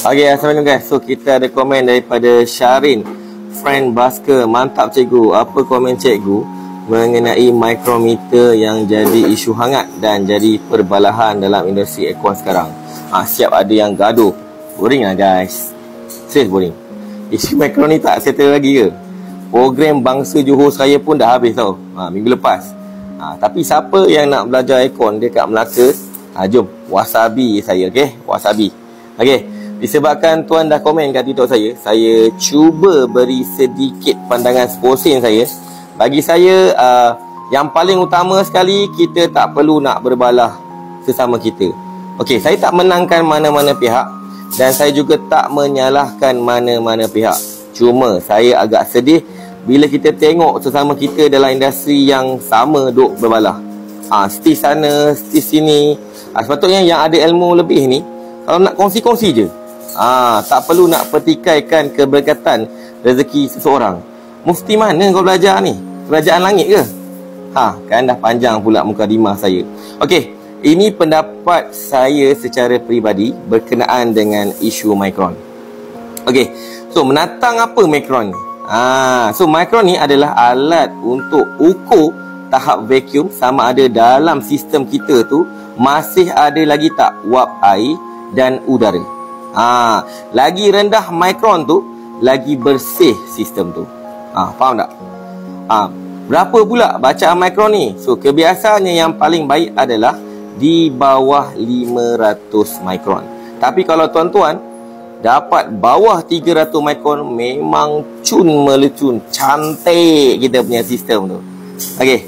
Okay, assalamualaikum guys. So kita ada komen daripada Syarin, friend Basker. Mantap cikgu. Apa komen cikgu mengenai micrometer yang jadi isu hangat dan jadi perbalahan dalam industri aircon sekarang? Siap ada yang gaduh. Boring lah guys. Serius boring. Isu micro ni tak settle lagi ke? Program Bangsa Johor saya pun dah habis tau, minggu lepas. Tapi siapa yang nak belajar aircon dekat Melaka, jom wasabi saya, okay? Wasabi. Okay, disebabkan tuan dah komen kat TikTok saya cuba beri sedikit pandangan seposen saya. Bagi saya, yang paling utama sekali, kita tak perlu nak berbalah sesama kita. Okay, saya tak menangkan mana-mana pihak dan saya juga tak menyalahkan mana-mana pihak. Cuma saya agak sedih bila kita tengok sesama kita dalam industri yang sama duk berbalah. Sti sana, sti sini. Sepatutnya yang ada ilmu lebih ni, kalau nak kongsi-kongsi je. Tak perlu nak pertikaikan keberkatan rezeki seseorang. Mufti mana kau belajar ni? Kerajaan langit ke? Kan dah panjang pula mukadimah saya. Okey, ini pendapat saya secara peribadi berkenaan dengan isu Micron. Okey, so menatang apa Micron ni? So micron ni adalah alat untuk ukur tahap vacuum sama ada dalam sistem kita tu masih ada lagi tak wap air dan udara. Lagi rendah micron tu, lagi bersih sistem tu. Faham tak? Berapa pula bacaan micron ni? So kebiasaannya yang paling baik adalah di bawah 500 micron. Tapi kalau tuan-tuan dapat bawah 300 micron, memang cun melecun, cantik kita punya sistem tu. Okay,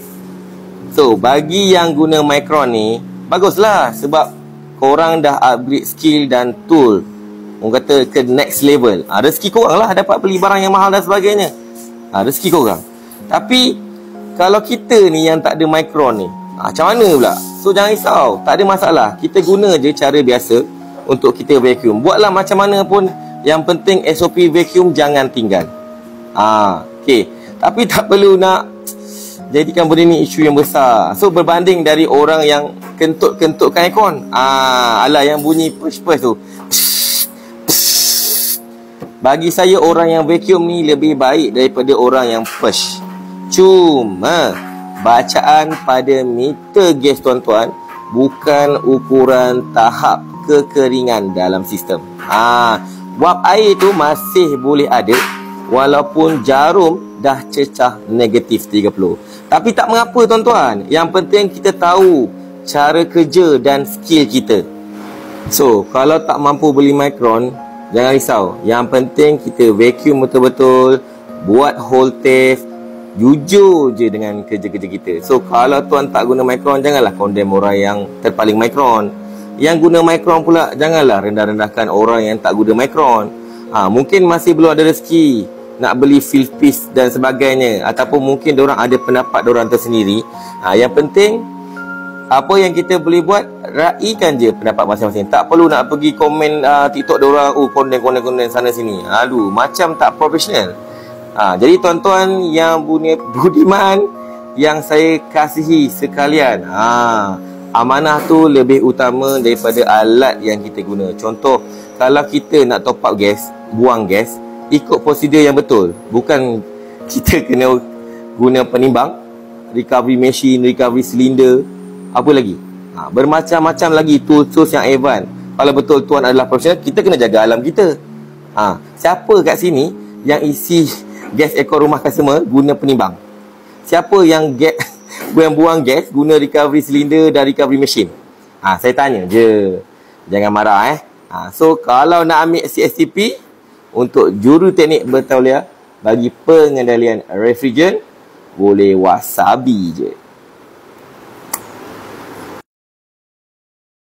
so bagi yang guna micron ni, baguslah sebab korang dah upgrade skill dan tool, orang kata ke next level. Rezeki korang lah dapat beli barang yang mahal dan sebagainya. Rezeki korang. Tapi kalau kita ni yang tak ada micron ni, macam mana pula? So jangan risau, tak ada masalah. Kita guna je cara biasa untuk kita vacuum. Buatlah macam mana pun, yang penting SOP vacuum jangan tinggal. Okay. Tapi tak perlu nak jadikan benda ni isu yang besar. So berbanding dari orang yang kentut-kentutkan aircon, alah yang bunyi push-push tu, bagi saya orang yang vacuum ni lebih baik daripada orang yang push. Cuma bacaan pada meter gas tuan-tuan bukan ukuran tahap kekeringan dalam sistem. Wap air tu masih boleh ada walaupun jarum dah cecah negatif 30. Tapi tak mengapa tuan-tuan, yang penting kita tahu cara kerja dan skill kita. So kalau tak mampu beli micron, jangan risau. Yang penting kita vacuum betul-betul, buat hole test, jujur je dengan kerja-kerja kita. So kalau tuan tak guna micron, janganlah condemn orang yang terpaling micron. Yang guna micron pula, janganlah rendah-rendahkan orang yang tak guna micron. Mungkin masih belum ada rezeki nak beli field piece dan sebagainya, ataupun mungkin diorang ada pendapat diorang tersendiri. Yang penting apa yang kita boleh buat, raikan je pendapat masing-masing. Tak perlu nak pergi komen TikTok diorang, konden sana sini. Aduh, macam tak profesional. Jadi tuan-tuan yang punya budiman, yang saya kasihi sekalian, amanah tu lebih utama daripada alat yang kita guna. Contoh, kalau kita nak top up gas, buang gas, ikut prosedur yang betul. Bukan kita kena guna penimbang, recovery machine, recovery cylinder, apa lagi, bermacam-macam lagi tools yang advance. Kalau betul tuan adalah profesional, kita kena jaga alam kita. Siapa kat sini yang isi gas aircon rumah customer guna penimbang? Siapa yang buang gas guna recovery cylinder dan recovery machine? Saya tanya je, jangan marah. So kalau nak ambil CSTP untuk juru teknik bertauliah bagi pengendalian refrigerant, boleh wasabi je.